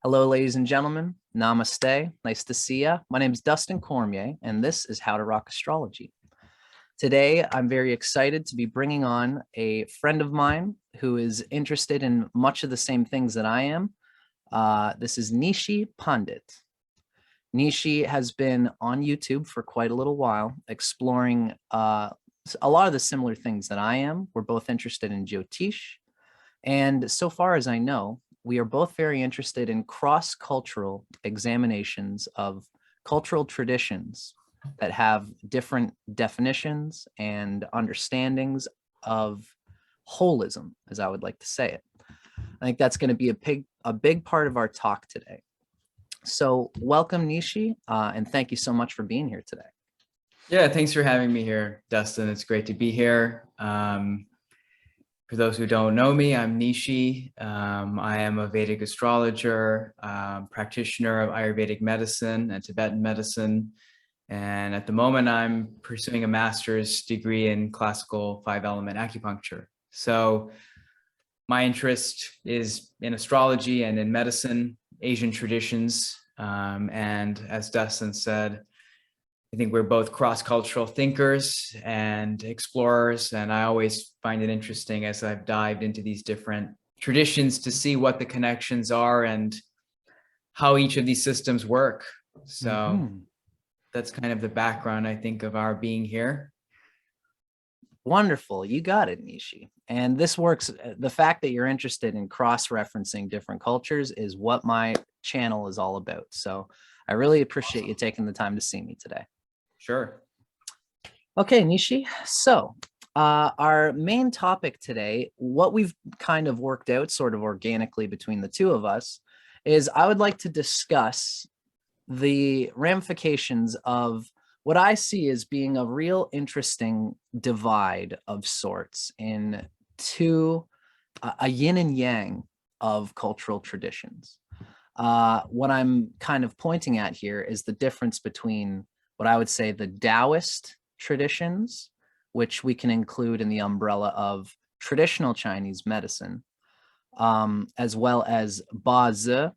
Hello, ladies and gentlemen. Namaste. Nice to see ya. My name is Dustin Cormier, and this is How to Rock Astrology. Today, I'm very excited to be bringing on a friend of mine who is interested in much of the same things that I am. This is Neeshee Pandit. Neeshee has been on YouTube for quite a little while, exploring a lot of the similar things that I am. We're both interested in Jyotish. And so far as I know, we are both very interested in cross-cultural examinations of cultural traditions that have different definitions and understandings of holism, as I would like to say it. I think that's going to be a big part of our talk today. So welcome, Neeshee, and thank you so much for being here today. Yeah, thanks for having me here, Dustin. It's great to be here. For those who don't know me, I'm Neeshee. I am a Vedic astrologer, practitioner of Ayurvedic medicine and Tibetan medicine. And at the moment, I'm pursuing a master's degree in classical 5-element acupuncture. So my interest is in astrology and in medicine, Asian traditions. And as Dustin said, I think we're both cross-cultural thinkers and explorers, and I always find it interesting as I've dived into these different traditions to see what the connections are and how each of these systems work. So that's kind of the background, I think, of our being here. Wonderful. You got it, Neeshee. And this works. The fact that you're interested in cross-referencing different cultures is what my channel is all about. So I really appreciate you taking the time to see me today. Sure. Okay, Neeshee. So our main topic today, what we've kind of worked out sort of organically between the two of us, is I would like to discuss the ramifications of what I see as being a real interesting divide of sorts in a yin and yang of cultural traditions. What I'm kind of pointing at here is the difference between what I would say the Taoist traditions, which we can include in the umbrella of traditional Chinese medicine, as well as Ba-Zi,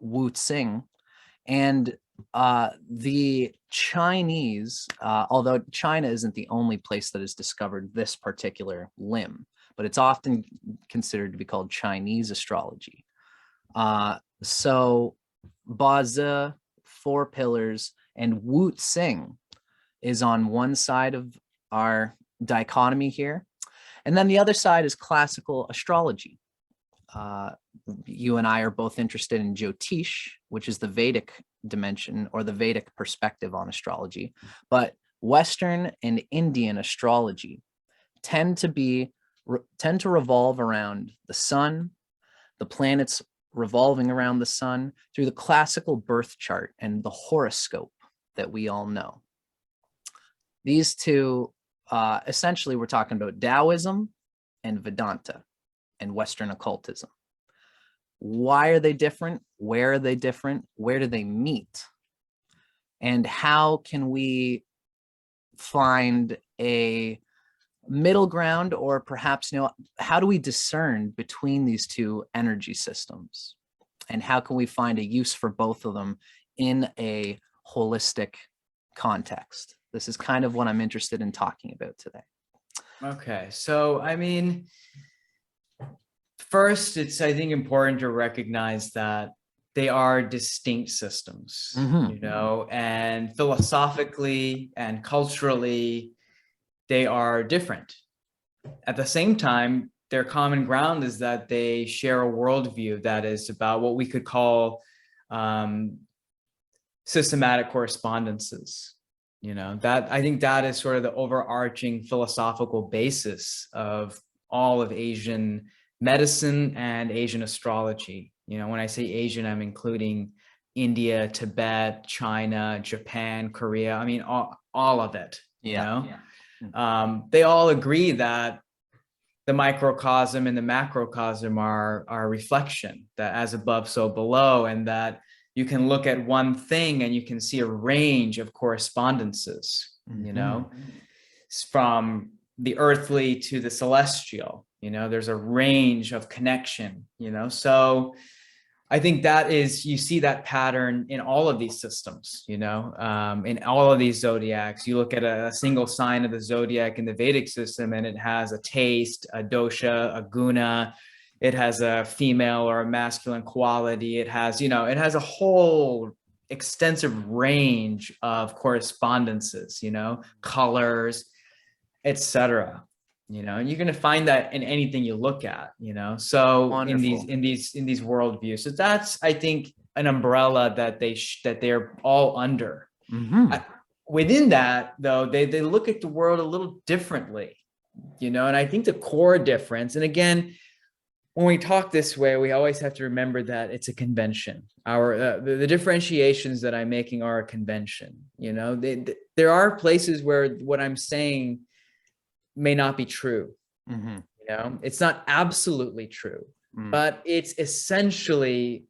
Wu Xing, and the Chinese, although China isn't the only place that has discovered this particular limb, but it's often considered to be called Chinese astrology. So Ba-Zi, 4 pillars, and Wu Xing is on one side of our dichotomy here. And then the other side is classical astrology. You and I are both interested in Jyotish, which is the Vedic dimension or the Vedic perspective on astrology. But Western and Indian astrology tend to revolve around the sun, the planets revolving around the sun through the classical birth chart and the horoscope that we all know. These two, essentially, we're talking about Taoism and Vedanta and Western occultism. Why are they different? Where are they different? Where do they meet? And how can we find a middle ground, or perhaps, how do we discern between these two energy systems? And how can we find a use for both of them in a holistic context? This is kind of what I'm interested in talking about today. Okay, so I mean, first, it's, I think, important to recognize that they are distinct systems, and philosophically and culturally, they are different. At the same time, their common ground is that they share a worldview that is about what we could call systematic correspondences. That, I think, that is sort of the overarching philosophical basis of all of Asian medicine and Asian astrology. When I say Asian, I'm including India, Tibet, China, Japan, Korea. I mean, all of it. They all agree that the microcosm and the macrocosm are a reflection, that as above, so below, and that you can look at one thing and you can see a range of correspondences, from the earthly to the celestial. There's a range of connection, so I think that is, you see that pattern in all of these systems, you know, in all of these zodiacs. You look at a single sign of the zodiac in the Vedic system, and it has a taste, a dosha, a guna. It has a female or a masculine quality. It has, you know, it has a whole extensive range of correspondences, you know, colors, etc. You know, and you're going to find that in anything you look at, you know. So Wonderful. in these worldviews, so that's, I think, an umbrella that that they're all under. Mm-hmm. Within that, though, they look at the world a little differently, you know. And I think the core difference, and again, when we talk this way, we always have to remember that it's a convention. Our the differentiations that I'm making are a convention. You know, there are places where what I'm saying may not be true. Mm-hmm. You know, it's not absolutely true, but it's essentially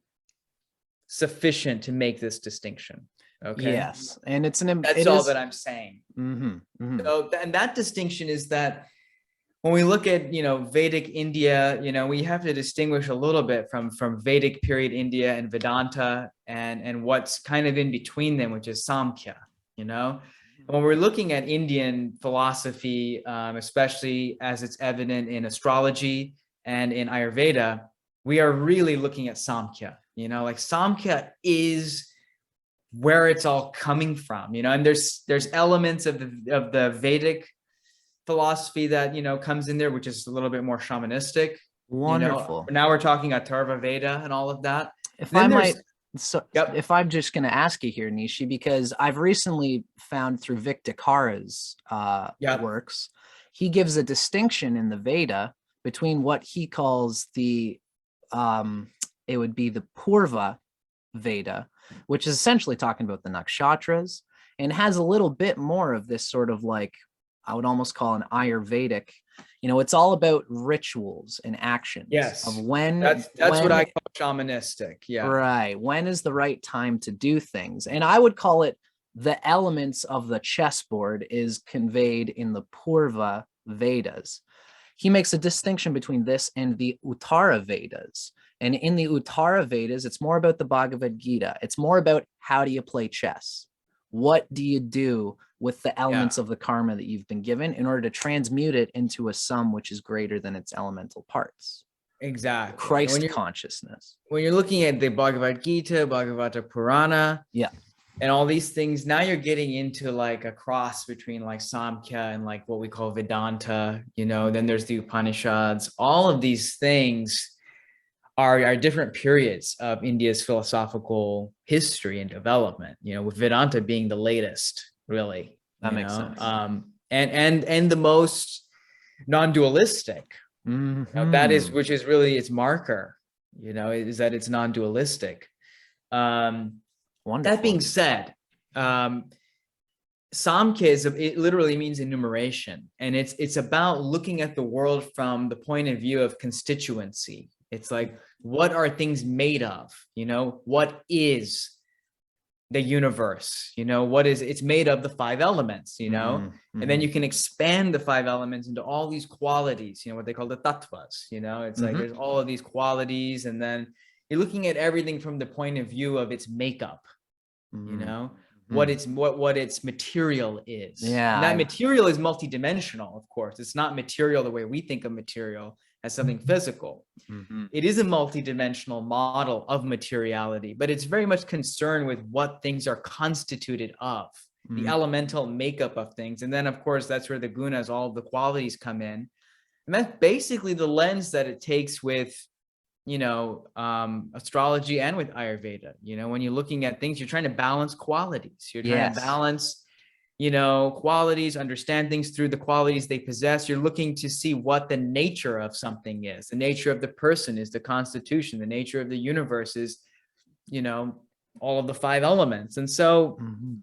sufficient to make this distinction. Okay. Yes, and That's it all is. that I'm saying. Mm-hmm. Mm-hmm. So, and that distinction is that when we look at, you know, Vedic India, you know, we have to distinguish a little bit from Vedic period India and Vedanta, and what's kind of in between them, which is Samkhya, you know. When we're looking at Indian philosophy, especially as it's evident in astrology and in Ayurveda, we are really looking at Samkhya. You know, like Samkhya is where it's all coming from. You know, and there's elements of the Vedic philosophy that, you know, comes in there, which is a little bit more shamanistic. Wonderful. You know, now we're talking Atharva Veda and all of that. If Then I there's, might, so yep, if I'm just going to ask you here, Neeshee, because I've recently found through Vic Dakara's yep, works, he gives a distinction in the Veda between what he calls the, it would be the Purva Veda, which is essentially talking about the nakshatras, and has a little bit more of this sort of like, I would almost call an Ayurvedic. You know, it's all about rituals and actions yes, of when that's what I call shamanistic. Yeah, right, when is the right time to do things. And I would call it the elements of the chessboard is conveyed in the Purva Vedas. He makes a distinction between this and the Uttara Vedas. And in the Uttara Vedas, it's more about the Bhagavad Gita. It's more about how do you play chess? What do you do with the elements of the karma that you've been given in order to transmute it into a sum which is greater than its elemental parts? exactly. Christ consciousness. When you're looking at the Bhagavad Gita, Bhagavata Purana, Yeah, and all these things, now you're getting into like a cross between like Samkhya and like what we call Vedanta, you know. Then there's the Upanishads. All of these things are different periods of India's philosophical history and development, you know, with Vedanta being the latest, really. that makes sense. And the most non-dualistic. Mm-hmm. You know, that is, which is really its marker, you know, is that it's non-dualistic. That being said, Samkhya it literally means enumeration, and it's about looking at the world from the point of view of constituency. It's like, what are things made of? You know, what is the universe? You know, what is, it's made of the 5 elements, you know. Mm-hmm. And then you can expand the 5 elements into all these qualities, you know, what they call the tattvas, you know. It's like there's all of these qualities, and then you're looking at everything from the point of view of its makeup, you know, what its material is. Yeah. And that material is multidimensional, of course. It's not material the way we think of material as something physical. It is a multidimensional model of materiality, but it's very much concerned with what things are constituted of, the elemental makeup of things. And then, of course, that's where the gunas, all of the qualities come in. And that's basically the lens that it takes with, you know, astrology and with Ayurveda. You know, when you're looking at things, you're trying to balance qualities. You're trying to balance, you know, qualities, understand things through the qualities they possess. You're looking to see what the nature of something is. The nature of the person is the constitution. The nature of the universe is, you know, all of the 5 elements. And so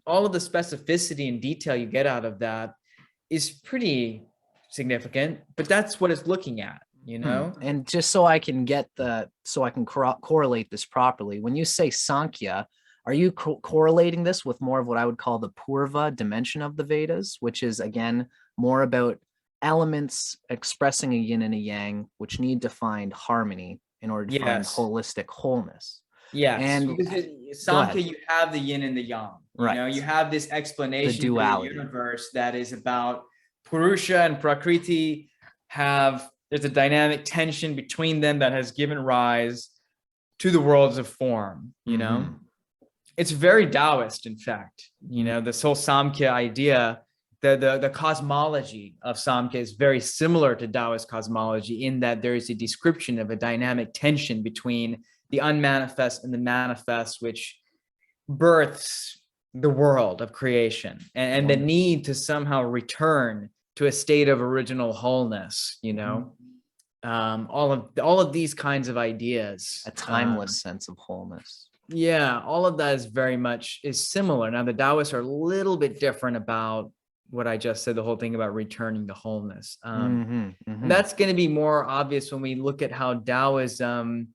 all of the specificity and detail you get out of that is pretty significant, but that's what it's looking at, you know. And just so I can correlate this properly, when you say Sankhya, are you correlating this with more of what I would call the Purva dimension of the Vedas, which is, again, more about elements expressing a yin and a yang, which need to find harmony in order to find holistic wholeness? Yes, And because go ahead. Samkhya, you have the yin and the yang. You know, Right. you have this The explanation for the duality. universe that is about Purusha and Prakriti there's a dynamic tension between them that has given rise to the worlds of form, you know? It's very Taoist, in fact. You know, this whole Samkhya idea, the cosmology of Samkhya is very similar to Taoist cosmology in that there is a description of a dynamic tension between the unmanifest and the manifest, which births the world of creation and the need to somehow return to a state of original wholeness, you know? All of these kinds of ideas. A timeless sense of wholeness. Yeah, all of that is similar. Now the Taoists are a little bit different about what I just said, the whole thing about returning to wholeness. And that's going to be more obvious when we look at how Taoism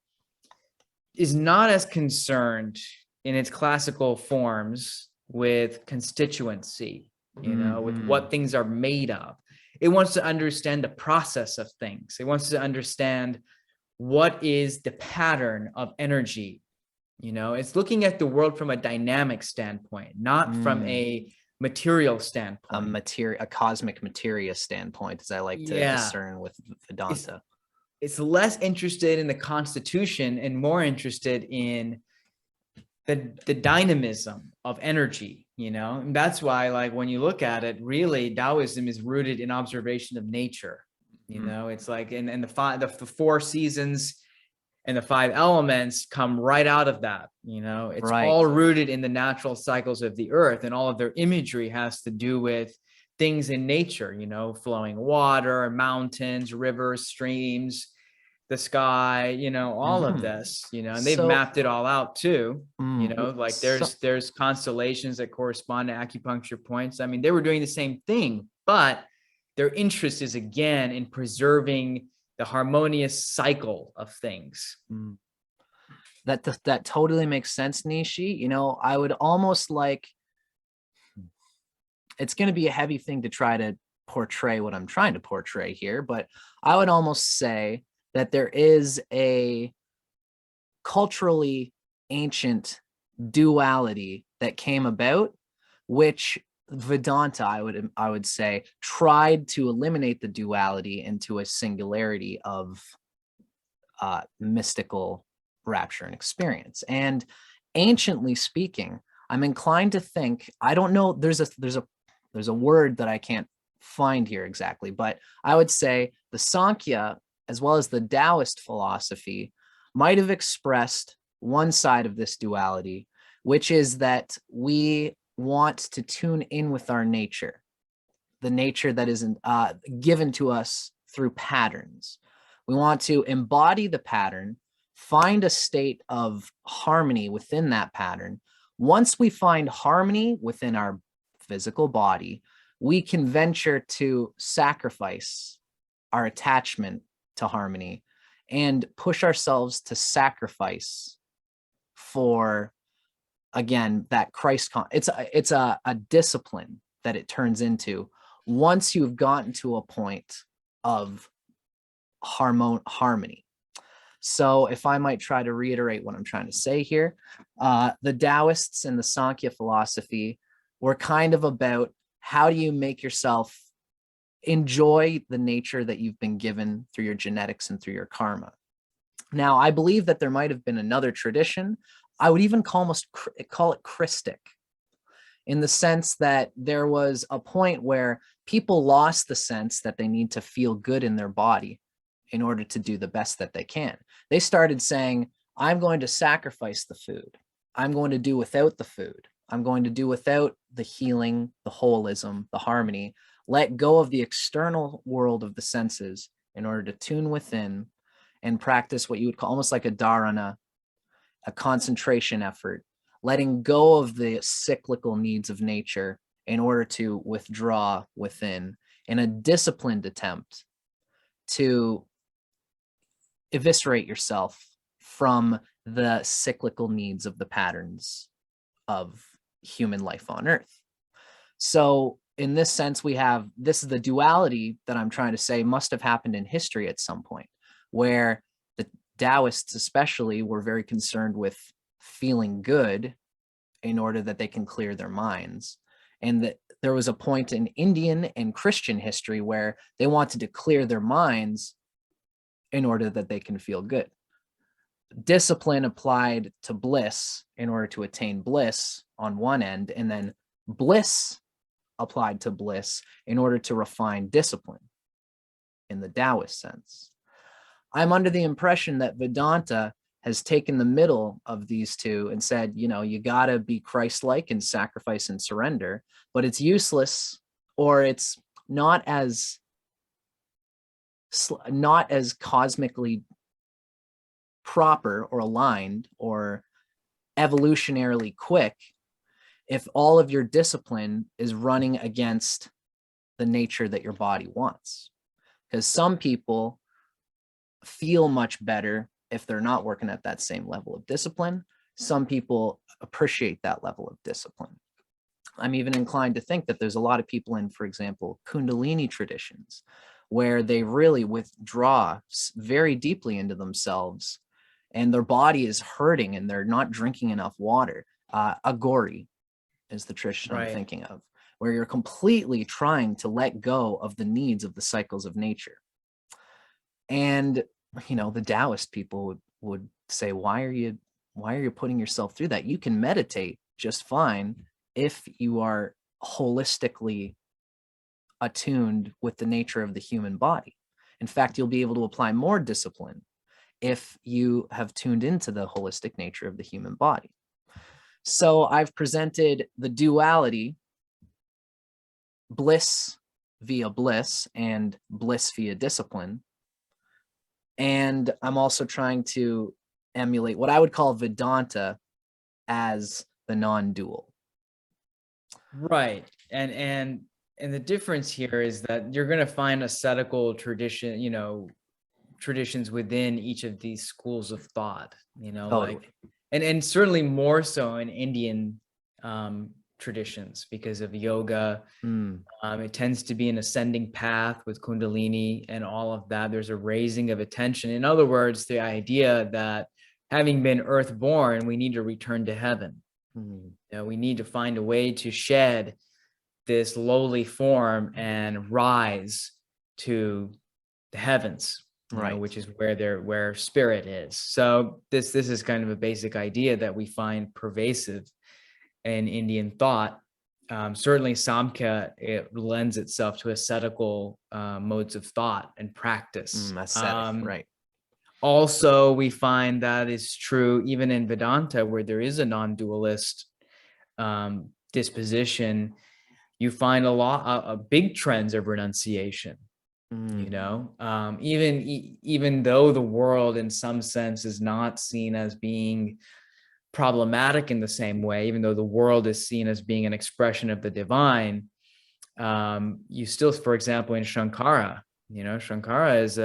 is not as concerned in its classical forms with constituency, you know, with what things are made of. It wants to understand the process of things. It wants to understand what is the pattern of energy. You know, it's looking at the world from a dynamic standpoint, not from a material standpoint. A cosmic materia standpoint, as I like to discern with Vedanta. It's less interested in the constitution and more interested in the dynamism of energy, you know? And that's why, like, when you look at it, really, Taoism is rooted in observation of nature. You know, it's like, and the four seasons and the five elements come right out of that. You know, it's all rooted in the natural cycles of the earth, and all of their imagery has to do with things in nature, you know, flowing water, mountains, rivers, streams, the sky, you know, all of this, you know, and they've mapped it all out too. You know, like there's constellations that correspond to acupuncture points. I mean, they were doing the same thing, but their interest is again in preserving the harmonious cycle of things. That totally makes sense, Neeshee. You know, I would almost like, it's going to be a heavy thing to try to portray what I'm trying to portray here, but I would almost say that there is a culturally ancient duality that came about, which Vedanta, I would say, tried to eliminate the duality into a singularity of mystical rapture and experience. And anciently speaking, I'm inclined to think, I don't know, there's a word that I can't find here exactly, but I would say the Sankhya, as well as the Taoist philosophy, might have expressed one side of this duality, which is that we want to tune in with our nature, the nature that is given to us through patterns. We want to embody the pattern, find a state of harmony within that pattern. Once we find harmony within our physical body, we can venture to sacrifice our attachment to harmony and push ourselves to sacrifice for, again, that Christ. It's a discipline that it turns into once you've gotten to a point of harmony. So if I might try to reiterate what I'm trying to say here, the Taoists and the Sankhya philosophy were kind of about how do you make yourself enjoy the nature that you've been given through your genetics and through your karma. Now, I believe that there might have been another tradition. I would even call it Christic, in the sense that there was a point where people lost the sense that they need to feel good in their body in order to do the best that they can. They started saying, I'm going to sacrifice the food. I'm going to do without the food. I'm going to do without the healing, the holism, the harmony, let go of the external world of the senses in order to tune within and practice what you would call almost like a dharana, a concentration effort, letting go of the cyclical needs of nature in order to withdraw within in a disciplined attempt to eviscerate yourself from the cyclical needs of the patterns of human life on earth. So in this sense, this is the duality that I'm trying to say must have happened in history at some point, where the Taoists especially were very concerned with feeling good in order that they can clear their minds. And that there was a point in Indian and Christian history where they wanted to clear their minds in order that they can feel good. Discipline applied to bliss in order to attain bliss on one end, and then bliss applied to bliss in order to refine discipline in the Taoist sense. I'm under the impression that Vedanta has taken the middle of these two and said, you know, you got to be Christ-like and sacrifice and surrender, but it's useless, or it's not as cosmically proper or aligned or evolutionarily quick if all of your discipline is running against the nature that your body wants. Because some people feel much better if they're not working at that same level of discipline. Some people appreciate that level of discipline. I'm even inclined to think that there's a lot of people in, for example, Kundalini traditions, where they really withdraw very deeply into themselves and their body is hurting and they're not drinking enough water. Agori is the tradition I'm thinking of, where you're completely trying to let go of the needs of the cycles of nature. And, you know, the Taoist people would say, why are you putting yourself through that? You can meditate just fine if you are holistically attuned with the nature of the human body. In fact, you'll be able to apply more discipline if you have tuned into the holistic nature of the human body. So I've presented the duality, bliss via bliss and bliss via discipline. And I'm also trying to emulate what I would call Vedanta as the non-dual. Right. And the difference here is that you're going to find ascetical tradition, you know, traditions within each of these schools of thought, you know, Totally. like, and certainly more so in Indian traditions because of yoga. It tends to be an ascending path with Kundalini and all of that. There's a raising of attention. In other words, the idea that having been earthborn, we need to return to heaven. You know, we need to find a way to shed this lowly form and rise to the heavens, you know, which is where spirit is. So this is kind of a basic idea that we find pervasive in Indian thought. Certainly Samkhya, it lends itself to ascetical modes of thought and practice. Ascetic, Also, we find that is true even in Vedanta, where there is a non-dualist disposition. You find a lot of big trends of renunciation. You know, even though the world in some sense is not seen as being problematic in the same way, even though the world is seen as being an expression of the divine, you still, for example, in Shankara, you know, Shankara is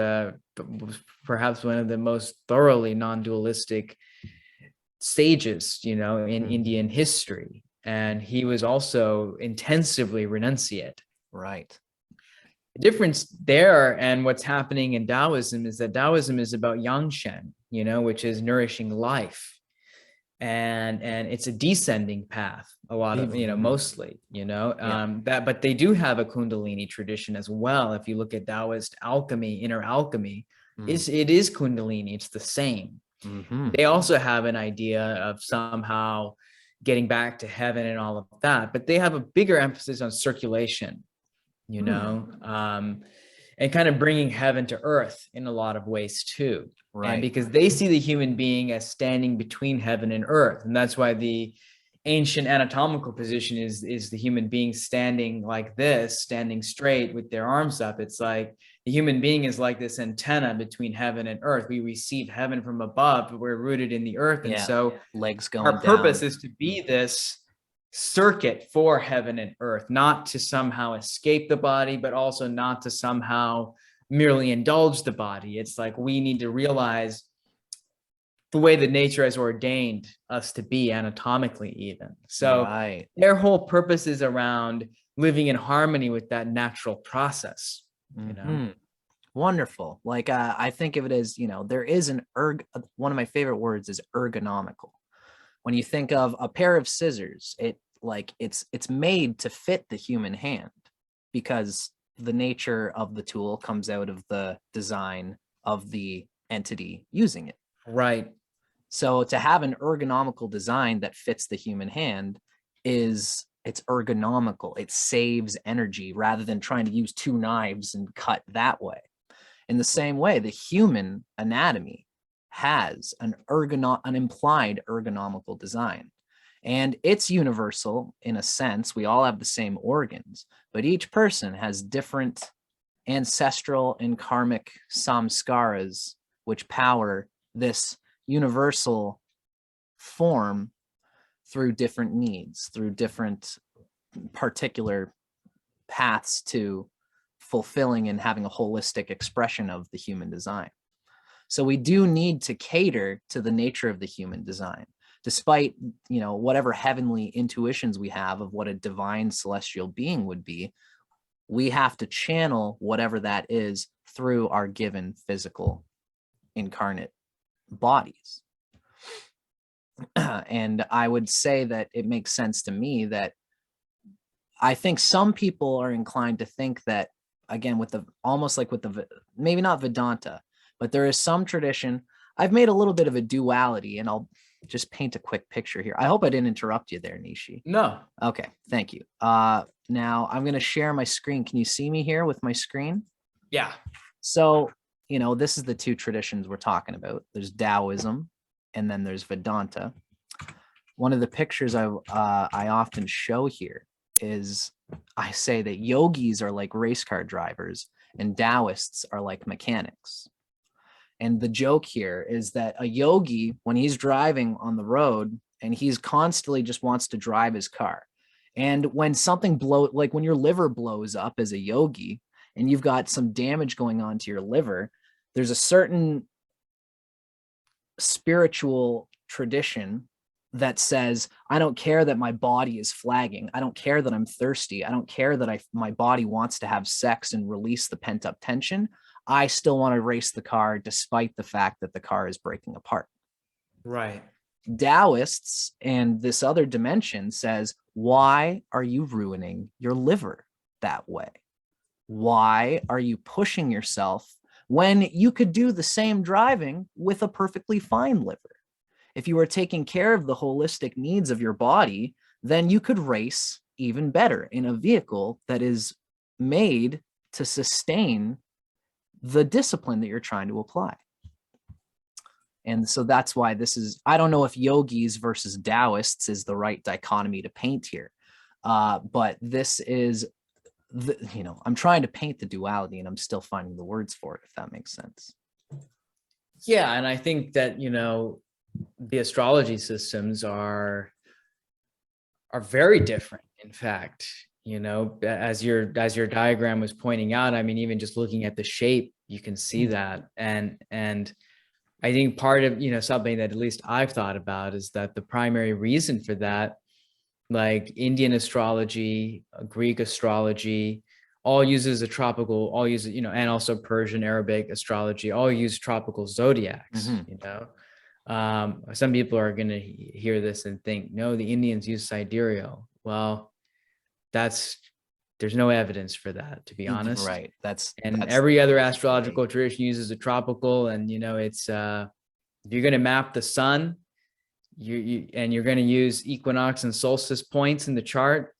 perhaps one of the most thoroughly non-dualistic sages, you know, in Indian history. And he was also intensively renunciate. Right. The difference there and what's happening in Taoism is that Taoism is about Yangshen, you know, which is nourishing life. And it's a descending path, a lot of, you know, mostly, you know, but they do have a Kundalini tradition as well. If you look at Taoist alchemy, inner alchemy, it is Kundalini. It's the same. They also have an idea of somehow getting back to heaven and all of that, but they have a bigger emphasis on circulation, you know, and kind of bringing heaven to earth in a lot of ways too. And because they see the human being as standing between heaven and earth. And that's why the ancient anatomical position is the human being standing like this, standing straight with their arms up. It's like the human being is like this antenna between heaven and earth. We receive heaven from above, but we're rooted in the earth. And so legs going our purpose is to be this circuit for heaven and earth, not to somehow escape the body, but also not to somehow merely indulge the body. It's like we need to realize the way that nature has ordained us to be anatomically even. So their whole purpose is around living in harmony with that natural process, you know? Wonderful. Like I think of it as, you know, there is one of my favorite words is ergonomical. When you think of a pair of scissors, it's made to fit the human hand because the nature of the tool comes out of the design of the entity using it. Right. So to have an ergonomical design that fits the human hand it's ergonomical. It saves energy rather than trying to use two knives and cut that way. In the same way, the human anatomy has an implied ergonomical design. And it's universal in a sense. We all have the same organs, but each person has different ancestral and karmic samskaras, which power this universal form through different needs, through different particular paths to fulfilling and having a holistic expression of the human design. So we do need to cater to the nature of the human design, despite, whatever heavenly intuitions we have of what a divine celestial being would be. We have to channel whatever that is through our given physical incarnate bodies. And I would say that it makes sense to me that I think some people are inclined to think that, again, maybe not Vedanta, but there is some tradition. I've made a little bit of a duality, and I'll just paint a quick picture here. I hope I didn't interrupt you there, Neeshee. No. Okay, thank you. Now I'm going to share my screen. Can you see me here with my screen? Yeah. So, this is the two traditions we're talking about. There's Taoism, and then there's Vedanta. One of the pictures I often show here is I say that yogis are like race car drivers and Taoists are like mechanics. And the joke here is that a yogi, when he's driving on the road and he's constantly just wants to drive his car. And when something like when your liver blows up as a yogi and you've got some damage going on to your liver, there's a certain spiritual tradition that says, I don't care that my body is flagging. I don't care that I'm thirsty. I don't care that my body wants to have sex and release the pent up tension. I still want to race the car despite the fact that the car is breaking apart. Right. Taoists and this other dimension says, why are you ruining your liver that way? Why are you pushing yourself when you could do the same driving with a perfectly fine liver? If you were taking care of the holistic needs of your body, then you could race even better in a vehicle that is made to sustain the discipline that you're trying to apply. And so that's why I don't know if yogis versus Taoists is the right dichotomy to paint here. But this is, I'm trying to paint the duality and I'm still finding the words for it, if that makes sense. Yeah. And I think that, the astrology systems are very different. In fact, as your diagram was pointing out, I mean, even just looking at the shape, you can see that. And I think part of, something that at least I've thought about is that the primary reason for that, like Indian astrology, Greek astrology, all uses and also Persian, Arabic astrology, all use tropical zodiacs, some people are going to hear this and think, no, the Indians use sidereal. Well, there's no evidence for that, to be honest. Right. Every other astrological tradition uses a tropical, and it's if you're going to map the sun, you're going to use equinox and solstice points in the chart,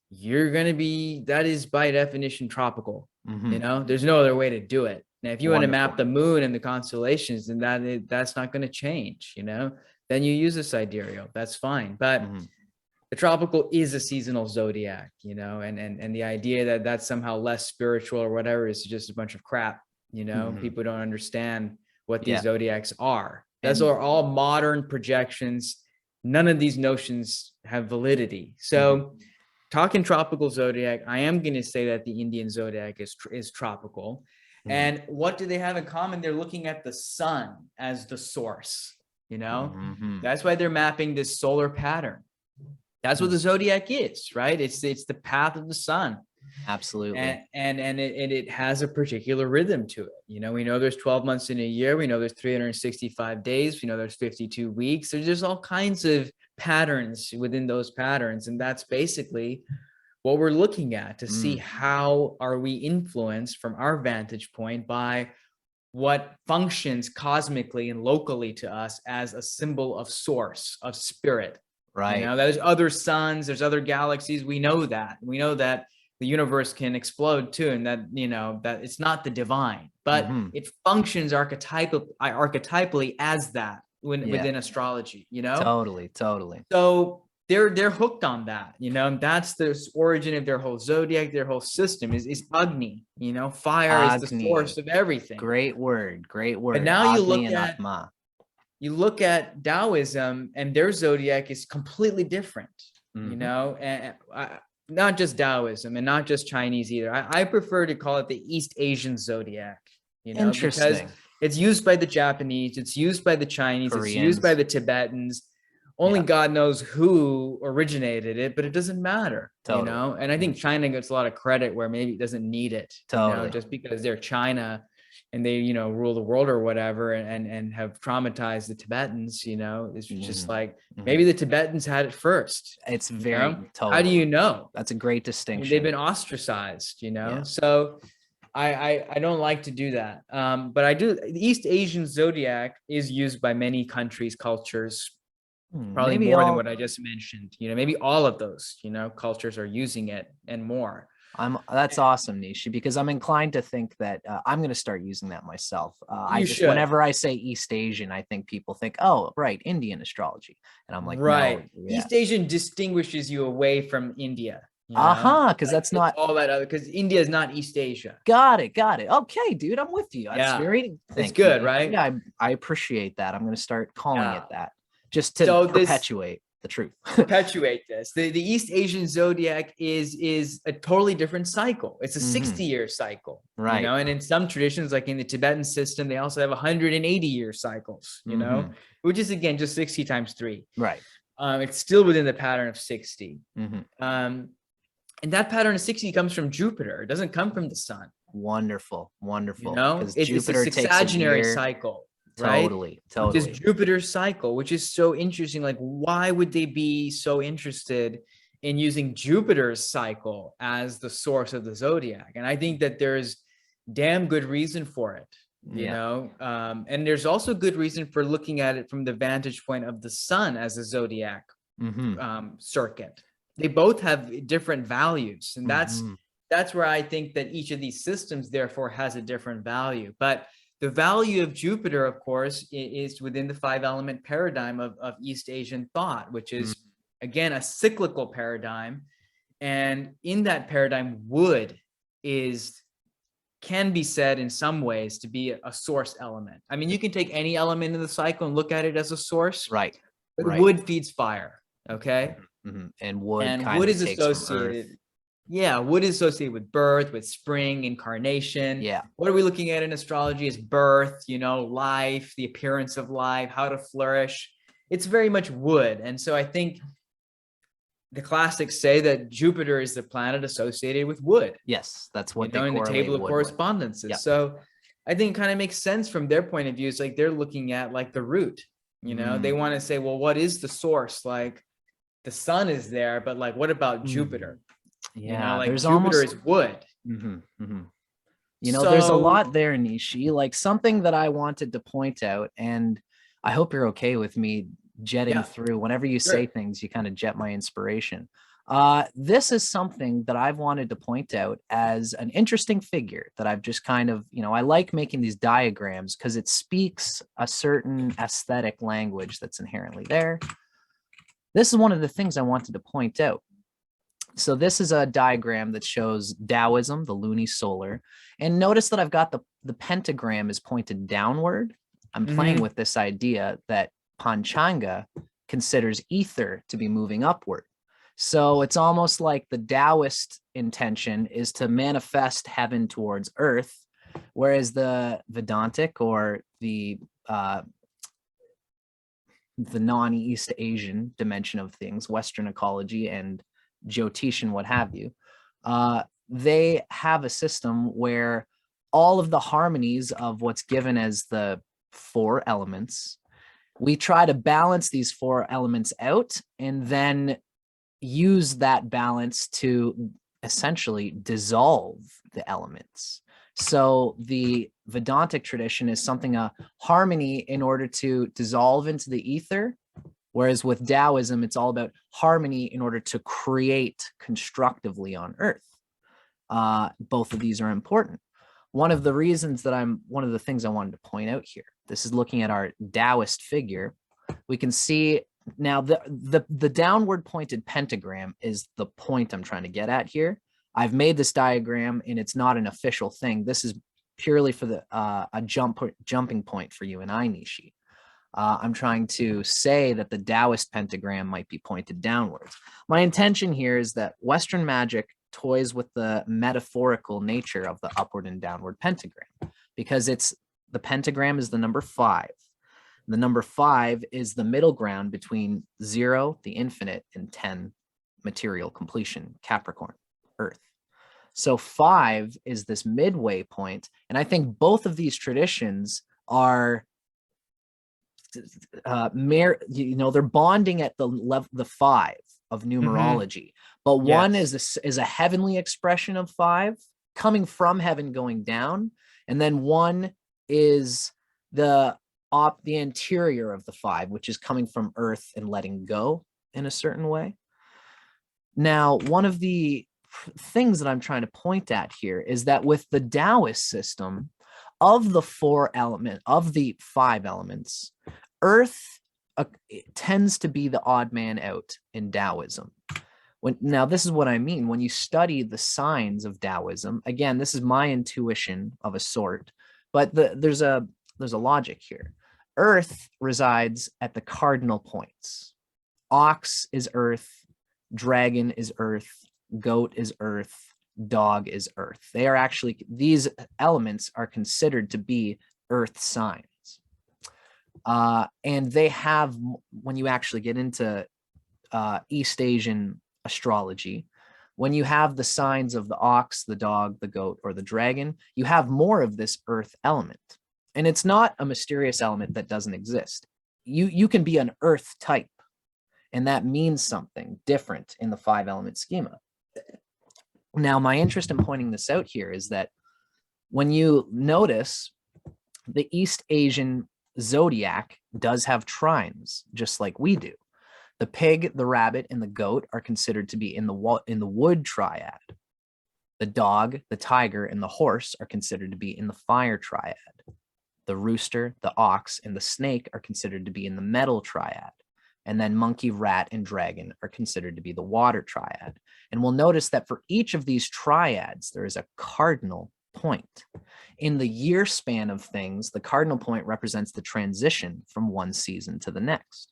that is by definition tropical. There's no other way to do it. Now, if you want to map the moon and the constellations, then that's not going to change, then you use a sidereal. That's fine. But the tropical is a seasonal zodiac, and the idea that that's somehow less spiritual or whatever is just a bunch of crap. People don't understand what these zodiacs are. Those are all modern projections. None of these notions have validity. So talking tropical zodiac, I am going to say that the Indian zodiac is tropical. And what do they have in common? They're looking at the sun as the source, That's why they're mapping this solar pattern. That's what the zodiac is, right? It's the path of the sun. Absolutely. And it has a particular rhythm to it. We know there's 12 months in a year. We know there's 365 days. We know there's 52 weeks. There's just all kinds of patterns within those patterns. And that's basically what we're looking at, to see how are we influenced from our vantage point by what functions cosmically and locally to us as a symbol of source, of spirit. Right. You know, there's other suns, there's other galaxies. We know that. We know that the universe can explode too, and that, you know, that it's not the divine, but it functions archetypally as that within astrology, you know? Totally. So they're hooked on that, you know, and that's the origin of their whole zodiac, their whole system is Agni, you know, fire is the source of everything. Great word. But now Agni you look at Taoism, and their zodiac is completely different, you know, and not just Taoism and not just Chinese either. I prefer to call it the East Asian zodiac, you know, because it's used by the Japanese, it's used by the Chinese, Koreans. It's used by the Tibetans. Only God knows who originated it, but it doesn't matter, you know? And I think China gets a lot of credit where maybe it doesn't need it, you know, just because they're China and they, you know, rule the world or whatever, and have traumatized the Tibetans, you know. It's just like, maybe the Tibetans had it first. It's very, you know? How do you know? That's a great distinction. I mean, they've been ostracized, you know? So I don't like to do that. But I do. The East Asian zodiac is used by many countries, cultures, probably more than what I just mentioned. You know, maybe all of those, you know, cultures are using it and more. That's awesome, Neeshee, because I'm inclined to think that I'm going to start using that myself. Whenever I say East Asian, I think people think, oh, right, Indian astrology. And I'm like, right. No, East Asian distinguishes you away from India. Because that's not all that other, because India is not East Asia. Got it. Okay, dude, I'm with you. That's it's good, right? Yeah, I appreciate that. I'm going to start calling it that, just to perpetuate the truth. Perpetuate this. The East Asian zodiac is a totally different cycle. It's a 60-year cycle, right? You know, and in some traditions, like in the Tibetan system, they also have 180-year cycles, you know, which is again just 60 times 3. Right. It's still within the pattern of 60. And that pattern of 60 comes from Jupiter. It doesn't come from the sun. Wonderful. You know, it's a sexagenary cycle. Right? Totally. Which is Jupiter's cycle, which is so interesting. Like, why would they be so interested in using Jupiter's cycle as the source of the zodiac? And I think that there's damn good reason for it, you know? And there's also good reason for looking at it from the vantage point of the sun as a zodiac circuit. They both have different values. And that's where I think that each of these systems, therefore, has a different value. But the value of Jupiter, of course, is within the 5-element paradigm of East Asian thought, which is, again, a cyclical paradigm. And in that paradigm, wood can be said in some ways to be a source element. I mean, you can take any element in the cycle and look at it as a source. Right. But wood feeds fire. Okay. And wood is associated. Yeah, wood is associated with birth, with spring, incarnation. Yeah. What are we looking at in astrology is birth, you know, life, the appearance of life, how to flourish. It's very much wood. And so I think the classics say that Jupiter is the planet associated with wood. Yes, that's what they in the table of correspondences. Yep. So I think it kind of makes sense from their point of view. It's like they're looking at like the root, you know, they want to say, well, what is the source? Like the sun is there, but like, what about Jupiter? Yeah, you know, like there's Jupiter is wood. You know, there's a lot there, Neeshee. Like something that I wanted to point out, and I hope you're okay with me jetting through. Whenever you say things, you kind of jet my inspiration. This is something that I've wanted to point out as an interesting figure that I've just kind of, you know, I like making these diagrams because it speaks a certain aesthetic language that's inherently there. This is one of the things I wanted to point out. So this is a diagram that shows Taoism, the lunisolar, and notice that I've got the pentagram is pointed downward. I'm playing with this idea that Panchanga considers ether to be moving upward. So it's almost like the Taoist intention is to manifest heaven towards earth, whereas the Vedantic or the non-East Asian dimension of things, Western ecology and Jyotish and what have you, they have a system where all of the harmonies of what's given as the 4 elements We try to balance these four elements out and then use that balance to essentially dissolve the elements. So the Vedantic tradition is something a harmony in order to dissolve into the ether, whereas with Taoism, it's all about harmony in order to create constructively on earth. Both of these are important. One of the things I wanted to point out here, this is looking at our Taoist figure. We can see now the downward pointed pentagram is the point I'm trying to get at here. I've made this diagram and it's not an official thing. This is purely for the a jumping point for you and I, Neeshee. I'm trying to say that the Taoist pentagram might be pointed downwards. My intention here is that Western magic toys with the metaphorical nature of the upward and downward pentagram, because the pentagram is the number 5. The number 5 is the middle ground between 0, the infinite, and 10, material completion, Capricorn, Earth. So 5 is this midway point, and I think both of these traditions are they're bonding at the 5 of numerology, but one is a heavenly expression of 5 coming from heaven going down, and then one is the interior of the 5, which is coming from earth and letting go in a certain way. Now, one of the things that I'm trying to point at here is that with the Taoist system, of the 5 elements, earth tends to be the odd man out in Taoism. Now, this is what I mean. When you study the signs of Taoism, again, this is my intuition of a sort, but there's a logic here. Earth resides at the cardinal points. Ox is earth, dragon is earth, goat is earth, dog is earth. These elements are considered to be earth signs. And they have, when you actually get into East Asian astrology, when you have the signs of the ox, the dog, the goat, or the dragon, you have more of this earth element. And it's not a mysterious element that doesn't exist. You can be an earth type, and that means something different in the 5 element schema. Now, my interest in pointing this out here is that when you notice, the East Asian zodiac does have trines, just like we do. The pig, the rabbit, and the goat are considered to be in the wood triad. The dog, the tiger, and the horse are considered to be in the fire triad. The rooster, the ox, and the snake are considered to be in the metal triad. And then monkey, rat, and dragon are considered to be the water triad. And we'll notice that for each of these triads, there is a cardinal point. In the year span of things, the cardinal point represents the transition from one season to the next.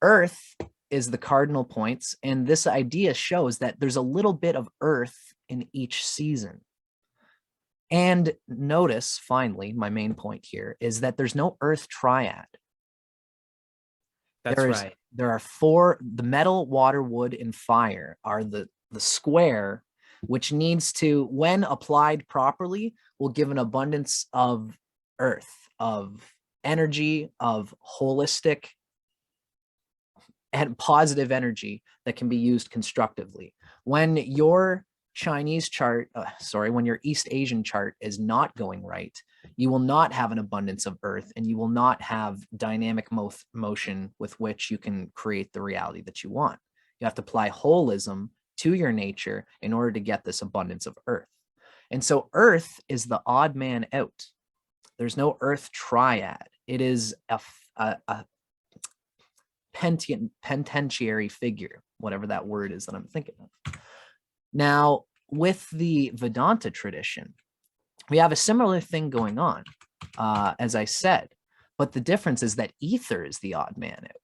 Earth is the cardinal points, and this idea shows that there's a little bit of earth in each season. And notice, finally, my main point here is that there's no earth triad. That's right. There are 4, the metal, water, wood, and fire are the square, which needs to, when applied properly, will give an abundance of earth, of energy, of holistic and positive energy that can be used constructively. When your Chinese chart, when your East Asian chart is not going right, you will not have an abundance of earth, and you will not have dynamic motion with which you can create the reality that you want. You have to apply holism to your nature in order to get this abundance of earth. And so earth is the odd man out. There's no earth triad. It is a penitentiary figure, whatever that word is that I'm thinking of. Now, with the Vedanta tradition, we have a similar thing going on, as I said, but the difference is that ether is the odd man out.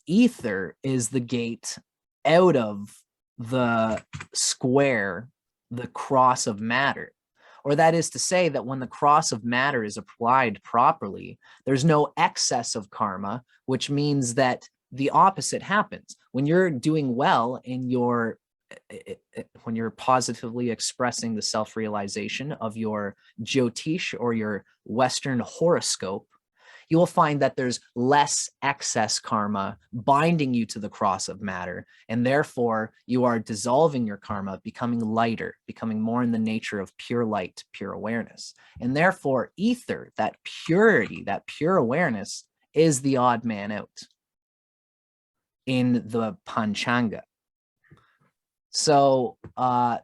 Ether is the gate out of the square, the cross of matter. Or that is to say that when the cross of matter is applied properly, there's no excess of karma, which means that the opposite happens. When you're doing well in when you're positively expressing the self-realization of your Jyotish or your Western horoscope, you will find that there's less excess karma binding you to the cross of matter. And therefore, you are dissolving your karma, becoming lighter, becoming more in the nature of pure light, pure awareness. And therefore, ether, that purity, that pure awareness, is the odd man out in the Panchanga. So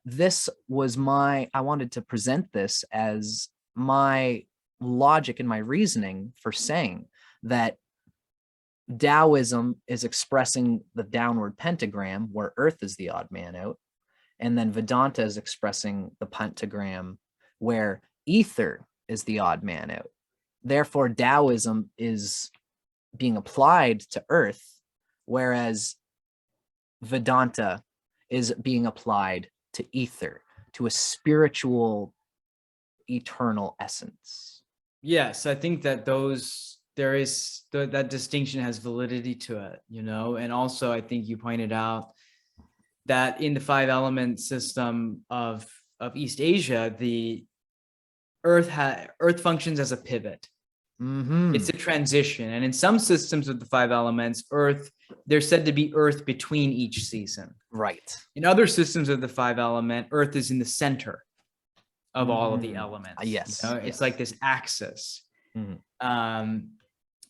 this was I wanted to present this as my logic and my reasoning for saying that Taoism is expressing the downward pentagram where Earth is the odd man out. And then Vedanta is expressing the pentagram where ether is the odd man out. Therefore, Taoism is being applied to Earth, whereas Vedanta is being applied to ether, to a spiritual, eternal essence. Yes, I think that that distinction has validity to it, and also I think you pointed out that in the 5 element system of East Asia, the Earth functions as a pivot. It's a transition, and in some systems of the 5 elements, there's said to be Earth between each season. Right. In other systems of the 5 element, Earth is in the center of all of the elements. Yes. It's like this axis.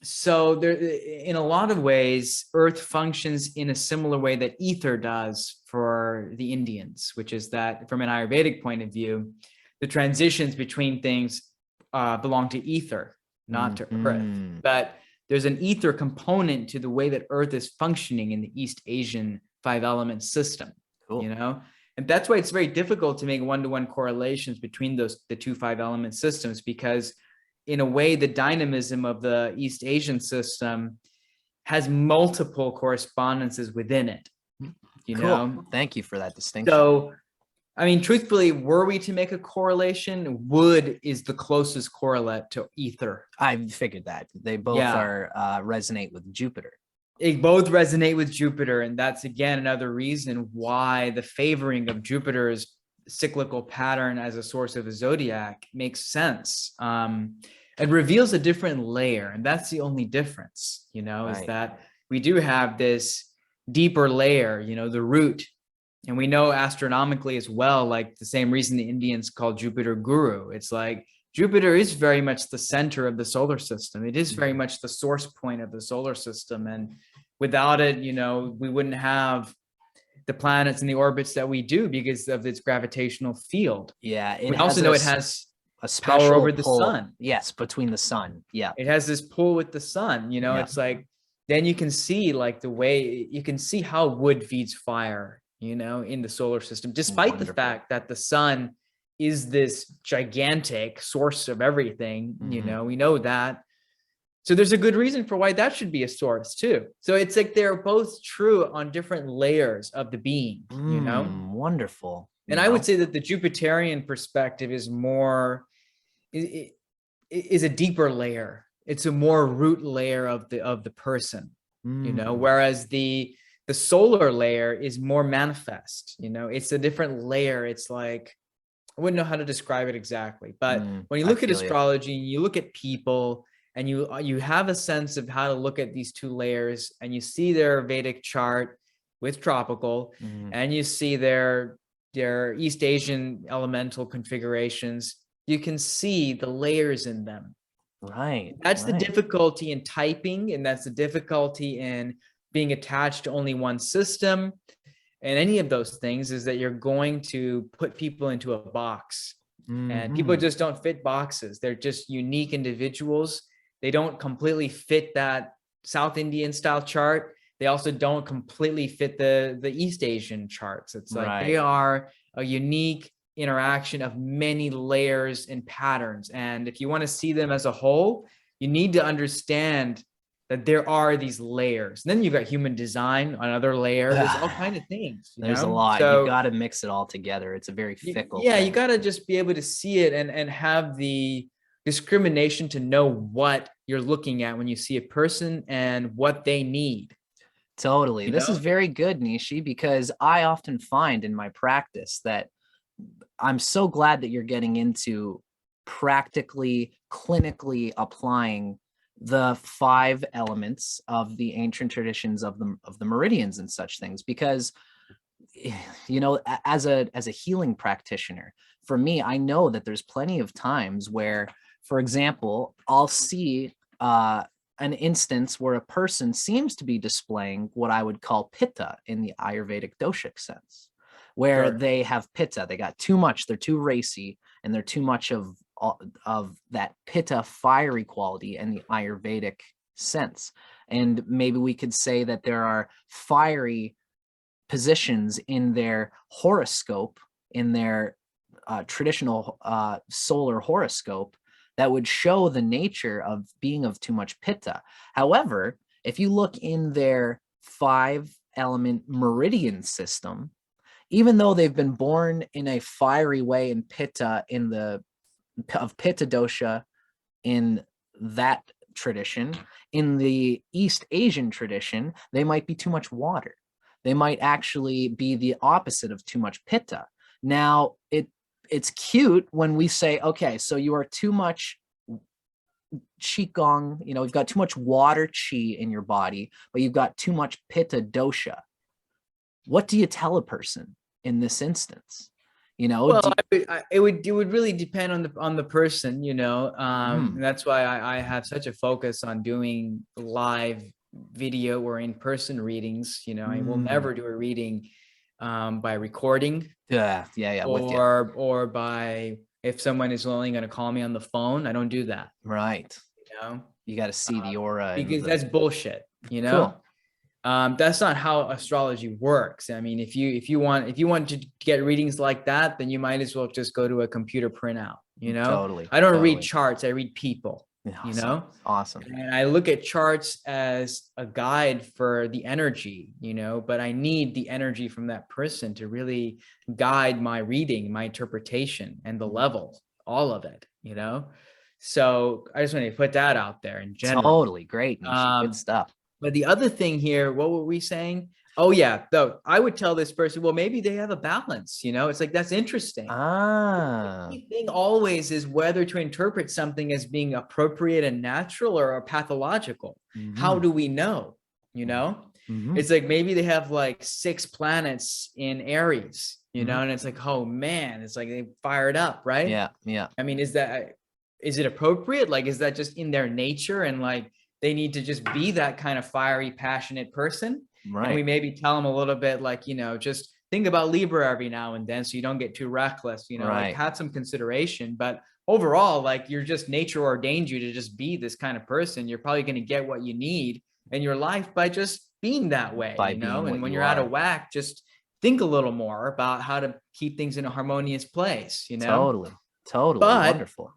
So there, in a lot of ways, Earth functions in a similar way that ether does for the Indians, which is that from an Ayurvedic point of view, the transitions between things belong to ether, not to Earth. But there's an ether component to the way that Earth is functioning in the East Asian 5 element system. Cool. And that's why it's very difficult to make one-to-one correlations between the 2 5 element systems, because in a way, the dynamism of the East Asian system has multiple correspondences within it. Cool. Thank you for that distinction. So, I mean, truthfully, were we to make a correlation, wood is the closest correlate to ether. I figured that. They both resonate with Jupiter. They both resonate with Jupiter. And that's, again, another reason why the favoring of Jupiter's cyclical pattern as a source of a zodiac makes sense. It reveals a different layer, and that's the only difference, is that we do have this deeper layer, the root, and we know astronomically as well, like the same reason the Indians call Jupiter Guru. It's like Jupiter is very much the center of the solar system. It is very much the source point of the solar system, and without it, we wouldn't have the planets and the orbits that we do because of its gravitational field. Yeah. We also know it has a special power over the pull. sun. Yes, between the sun. Yeah. It has this pull with the sun, It's like, then you can see like the way you can see how wood feeds fire, in the solar system, despite the fact that the sun is this gigantic source of everything, we know that. So there's a good reason for why that should be a source too. So it's like they're both true on different layers of the being, Wonderful. And I would say that the Jupiterian perspective is is a deeper layer. It's a more root layer of the person, whereas the solar layer is more manifest, it's a different layer. It's like, I wouldn't know how to describe it exactly, but when you look at astrology and you look at people, and you have a sense of how to look at these 2 layers, and you see their Vedic chart with tropical, and you see their East Asian elemental configurations, you can see the layers in them. Right. That's the difficulty in typing, and that's the difficulty in being attached to only one system. And any of those things is that you're going to put people into a box, and people just don't fit boxes. They're just unique individuals. They don't completely fit that South Indian style chart. They also don't completely fit the East Asian charts. It's like they are a unique interaction of many layers and patterns. And if you want to see them as a whole, you need to understand that there are these layers. And then you've got human design, another layer. There's all kinds of things. There's a lot. So, you got to mix it all together. It's a very fickle thing. You got to just be able to see it and have the discrimination to know what you're looking at when you see a person and what they need. Totally. This is very good, Neeshee, because I often find in my practice that I'm so glad that you're getting into practically, clinically applying the 5 elements of the ancient traditions of the meridians and such things, because as a healing practitioner, for me, I know that there's plenty of times where, for example, I'll see an instance where a person seems to be displaying what I would call pitta in the Ayurvedic doshic sense, where they have pitta, they got too much, they're too racy, and they're too much of that pitta fiery quality in the Ayurvedic sense. And maybe we could say that there are fiery positions in their horoscope, in their traditional solar horoscope, that would show the nature of being of too much pitta. However, if you look in their 5-element meridian system, even though they've been born in a fiery way in pitta, of pitta dosha in that tradition, in the East Asian tradition, they might be too much water. They might actually be the opposite of too much pitta. Now, it's cute when we say, okay, so you are too much qigong, you've got too much water chi in your body, but you've got too much pitta dosha. What do you tell a person in this instance? Well, it would really depend on the person, and that's why I have such a focus on doing live video or in-person readings. I will never do a reading by recording. Yeah, or by, if someone is only going to call me on the phone, I don't do that. Right. You got to see the aura, because that's bullshit. Cool. That's not how astrology works. I mean, if you want to get readings like that, then you might as well just go to a computer printout. Totally. I don't read charts. I read people. Awesome. And I look at charts as a guide for the energy. But I need the energy from that person to really guide my reading, my interpretation, and the levels, all of it. So I just want to put that out there in general. Totally great, Neeshee. Good stuff. But the other thing here, what were we saying? Oh yeah, though I would tell this person, well, maybe they have a balance. It's like, that's interesting. The key thing always is whether to interpret something as being appropriate and natural or pathological. How do we know? It's like, maybe they have like 6 planets in Aries, and it's like, oh man, it's like they fired up, right? Yeah. I mean, is it appropriate? Like, is that just in their nature, and like they need to just be that kind of fiery, passionate person? Right. And we maybe tell them a little bit like, just think about Libra every now and then so you don't get too reckless, like have some consideration. But overall, like, you're just, nature ordained you to just be this kind of person. You're probably going to get what you need in your life by just being that way, and when you're out of whack, just think a little more about how to keep things in a harmonious place, Totally. But wonderful.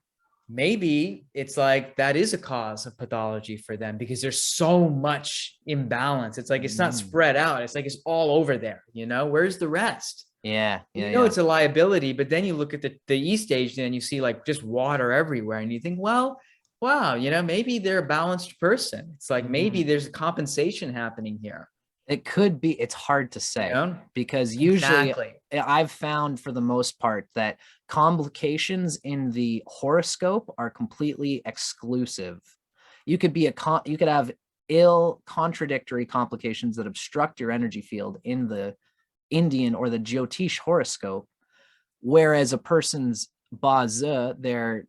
Maybe it's like that is a cause of pathology for them, because there's so much imbalance. It's like, it's not spread out. It's like, it's all over there. Where's the rest? Yeah. It's a liability, but then you look at the East Asian and you see like just water everywhere, and you think, well, wow, maybe they're a balanced person. It's like, maybe there's a compensation happening here. It could be. It's hard to say, because usually I've found, for the most part, that complications in the horoscope are completely exclusive. You could have contradictory complications that obstruct your energy field in the Indian or the Jyotish horoscope, whereas a person's bazi, their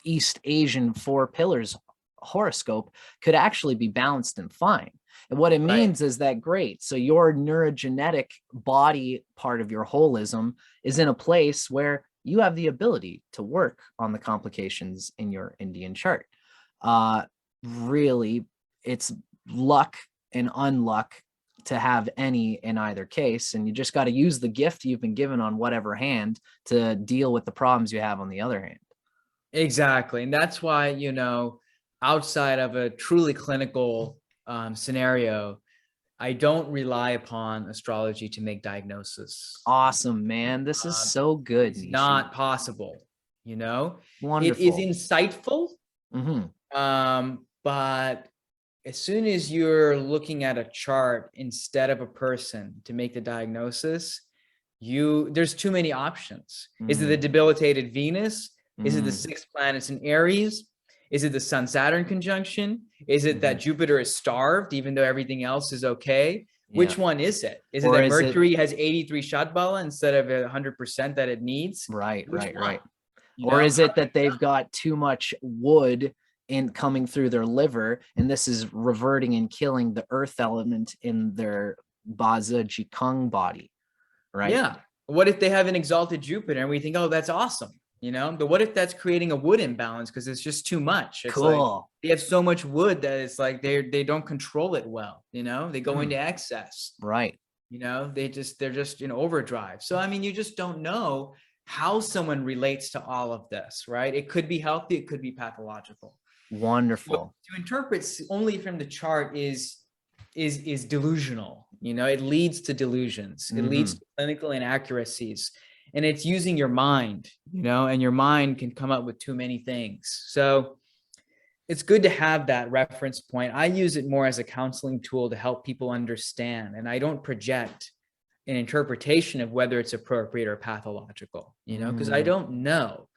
East Asian 4 pillars horoscope, could actually be balanced and fine. And what it means is that, great, so your neurogenetic body part of your holism is in a place where you have the ability to work on the complications in your Indian chart. Really, it's luck and unluck to have any in either case, and you just got to use the gift you've been given on whatever hand to deal with the problems you have on the other hand. Exactly. And that's why, outside of a truly clinical scenario, I don't rely upon astrology to make diagnosis. Awesome, man. This is so good. It's not possible, Wonderful. It is insightful. But as soon as you're looking at a chart instead of a person to make the diagnosis, there's too many options. Is it the debilitated Venus? Is it the 6 planets in Aries? Is it the Sun Saturn conjunction? Is it that Jupiter is starved even though everything else is okay? Which one is it? Is it that Mercury has 83 Shadbala instead of 100% that it needs? Right. You Or know? is it that they've got too much wood in coming through their liver, and this is reverting and killing the earth element in their Bazi Jikung body, right? Yeah. What if they have an exalted Jupiter and we think, oh, that's awesome, you know? But what if that's creating a wood imbalance because it's just too much? It's like they have so much wood that it's like they don't control it well, you know? They go into excess. Right. You know, they're just in overdrive. So I mean, you just don't know how someone relates to all of this, right? It could be healthy, it could be pathological. Wonderful. So to interpret only from the chart is delusional. You know, it leads to delusions. It leads to clinical inaccuracies, and it's using your mind, you know, and your mind can come up with too many things. So it's good to have that reference point. I use it more as a counseling tool to help people understand, and I don't project an interpretation of whether it's appropriate or pathological, you know, because I don't know.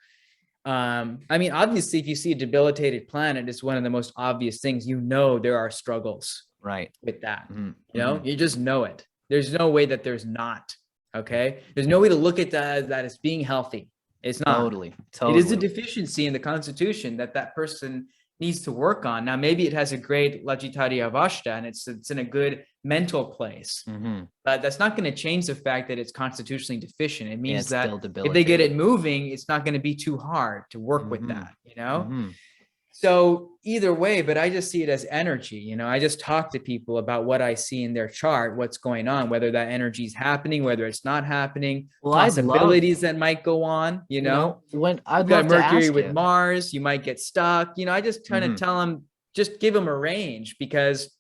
I mean, obviously, if you see a debilitated planet, it's one of the most obvious things. You know, there are struggles with that. You know, you just know it. There's no way that there's not. Okay, there's no way to look at that as being healthy. It's not. Totally. It is a deficiency in the constitution that person needs to work on. Now, maybe it has a great Lajitari Avashta and it's in a good mental place, but that's not going to change the fact that it's constitutionally deficient. It means that if they get it moving, it's not going to be too hard to work with that, you know? So either way, but I just see it as energy. You know, I just talk to people about what I see in their chart, what's going on, whether that energy is happening, whether it's not happening, possibilities that might go on, you know, when I've got Mercury with Mars, you might get stuck. You know, I just try to tell them, just give them a range, because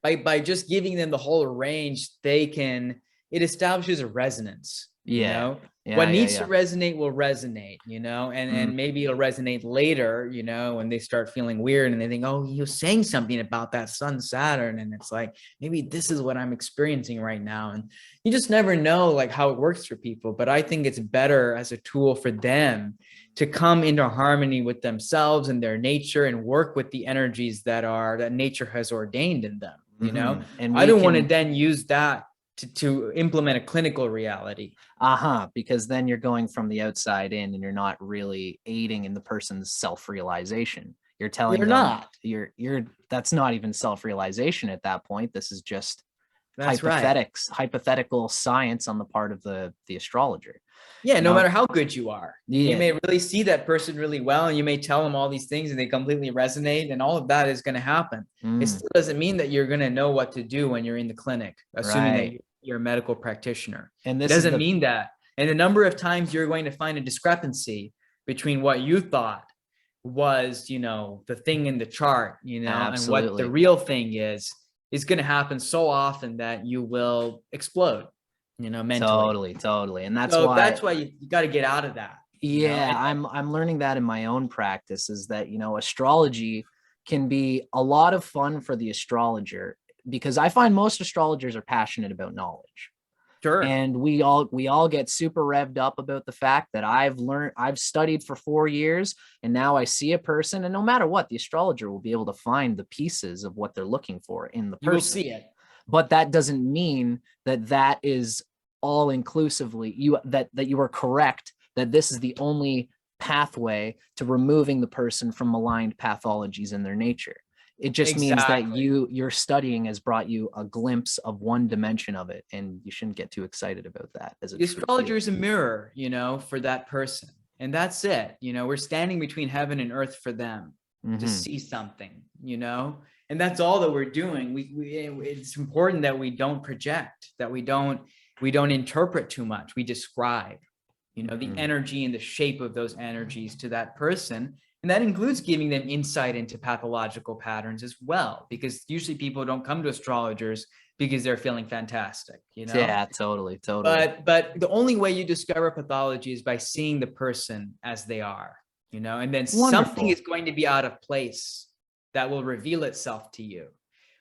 by just giving them the whole range, it establishes a resonance, you know? What needs to resonate will resonate, you know, and maybe it'll resonate later, you know, when they start feeling weird and they think, oh, you're saying something about that Sun Saturn. And it's like, maybe this is what I'm experiencing right now. And you just never know like how it works for people. But I think it's better as a tool for them to come into harmony with themselves and their nature and work with the energies that nature has ordained in them, you know, and I don't want to then use that to implement a clinical reality. Because then you're going from the outside in and you're not really aiding in the person's self-realization. You're telling them that's not even self-realization at that point. This is just hypothetical science on the part of the astrologer. Yeah, no matter how good you are. You may really see that person really well, and you may tell them all these things and they completely resonate, and all of that is going to happen. It still doesn't mean that you're going to know what to do when you're in the clinic, assuming that you're a medical practitioner. And this doesn't mean that. And the number of times you're going to find a discrepancy between what you thought was, you know, the thing in the chart, you know, and what the real thing is going to happen so often that you will explode, you know, mentally. Totally. And that's why you got to get out of that. Yeah, you know? I'm learning that in my own practice, is that, you know, astrology can be a lot of fun for the astrologer, because I find most astrologers are passionate about knowledge. Sure. And we all get super revved up about the fact that I've studied for 4 years, and now I see a person, and no matter what, the astrologer will be able to find the pieces of what they're looking for in the person. You will see it. But that doesn't mean that is all inclusively that you are correct, that this is the only pathway to removing the person from maligned pathologies in their nature. It just means that your studying has brought you a glimpse of one dimension of it, and you shouldn't get too excited about that. As the astrologer is a mirror, you know, for that person, and that's it. You know, we're standing between heaven and earth for them to see something, you know, and that's all that we're doing. It's important that we don't project, that we don't interpret too much. We describe, you know, the energy and the shape of those energies to that person. And that includes giving them insight into pathological patterns as well, because usually people don't come to astrologers because they're feeling fantastic, you know? Yeah, totally. But the only way you discover pathology is by seeing the person as they are, you know, and then something is going to be out of place that will reveal itself to you.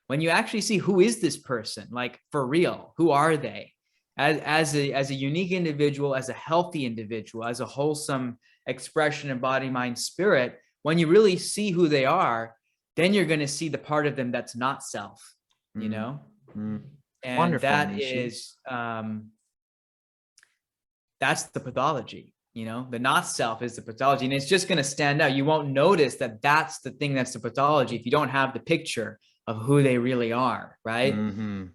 When you actually see, who is this person? Like, for real, who are they? As a unique individual, as a healthy individual, as a wholesome expression of body, mind, spirit, when you really see who they are, then you're going to see the part of them that's not self, you know? And Wonderful, that Neeshee. is, that's the pathology, you know, the not self is the pathology, and it's just going to stand out. You won't notice that that's the thing that's the pathology if you don't have the picture of who they really are, right?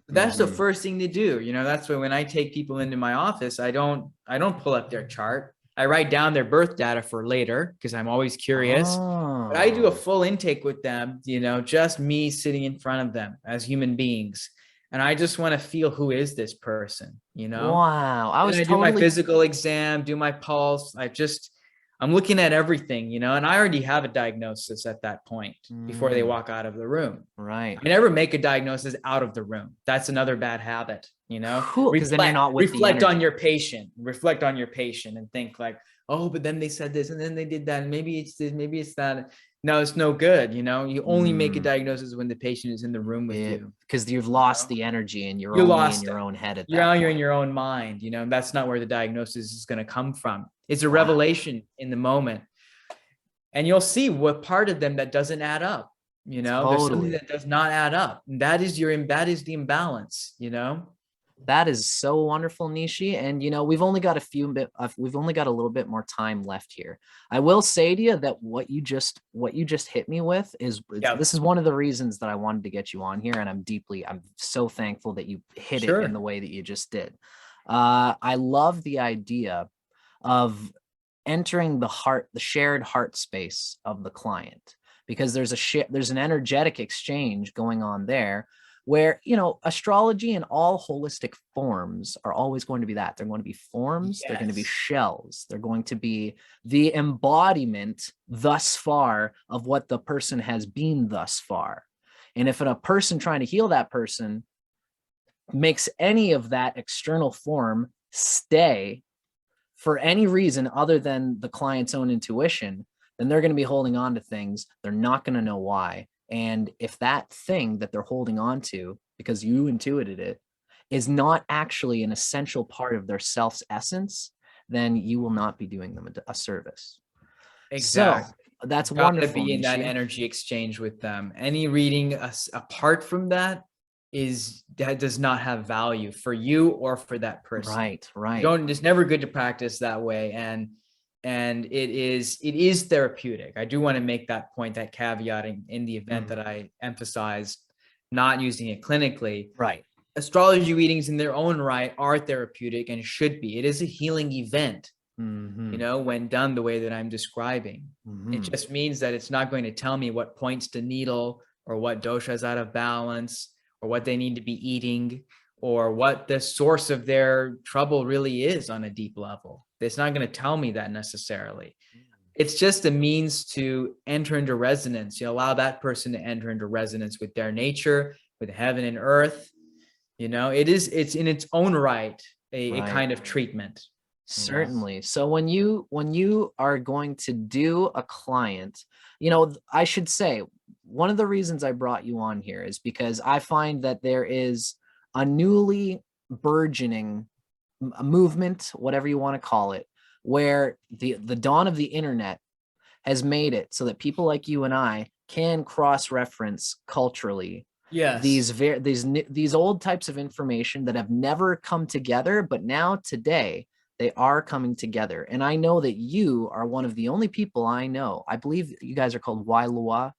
That's the first thing to do. You know, that's why when I take people into my office, I don't pull up their chart. I write down their birth data for later because I'm always curious. But I do a full intake with them, you know, just me sitting in front of them as human beings. And I just want to feel, who is this person, you know? Wow. I And was I do my totally physical exam, do my pulse. I'm looking at everything, you know, and I already have a diagnosis at that point before they walk out of the room. right. I never make a diagnosis out of the room. That's another bad habit, you know. Cool, because then you're not with the reflect on energy. your patient. Reflect on your patient and think like, oh, but then they said this and then they did that. And maybe it's this, maybe it's that. No, it's no good. You know, you only make a diagnosis when the patient is in the room with you. Because you've lost the energy and you're You only in lost your it. own head at You're that out, point. you're in your own mind, you know, and that's not where the diagnosis is going to come from. It's a Wow. revelation in the moment. And you'll see what part of them that doesn't add up. You know, there's something that does not add up. And that is the imbalance, you know. That is so wonderful, Neeshee. And you know, we've only got a little bit more time left here. I will say to you that what you just hit me with is this is one of the reasons that I wanted to get you on here. And I'm so thankful that you hit it in the way that you just did. I love the idea of entering the shared heart space of the client, because there's an energetic exchange going on there where, you know, astrology and all holistic forms are always going to be that. They're going to be forms, they're going to be shells, they're going to be the embodiment thus far of what the person has been thus far. And if a person trying to heal that person makes any of that external form stay for any reason other than the client's own intuition, then they're going to be holding on to things. They're not going to know why. And if that thing that they're holding on to, because you intuited it, is not actually an essential part of their self's essence, then you will not be doing them a service. Exactly. So that's wonderful. To be in that energy exchange with them. Any reading apart from that does not have value for you or for that person. Right. It's never good to practice that way. And it is therapeutic. I do want to make that point, that caveat in the event that I emphasize not using it clinically. Right. Astrology readings in their own right are therapeutic and should be. It is a healing event, you know, when done the way that I'm describing. It just means that it's not going to tell me what points to needle or what dosha is out of balance or what they need to be eating or what the source of their trouble really is on a deep level. It's not going to tell me that necessarily. It's just a means to enter into resonance. You allow that person to enter into resonance with their nature, with heaven and earth. You know, it's in its own right, a kind of treatment. Certainly. You know? So when you are going to do a client, you know, I should say one of the reasons I brought you on here is because I find that there is a newly burgeoning movement, whatever you want to call it, where the dawn of the internet has made it so that people like you and I can cross-reference culturally these old types of information that have never come together, but now today they are coming together. And I know that you are one of the only people I know. I believe you guys are called Wailua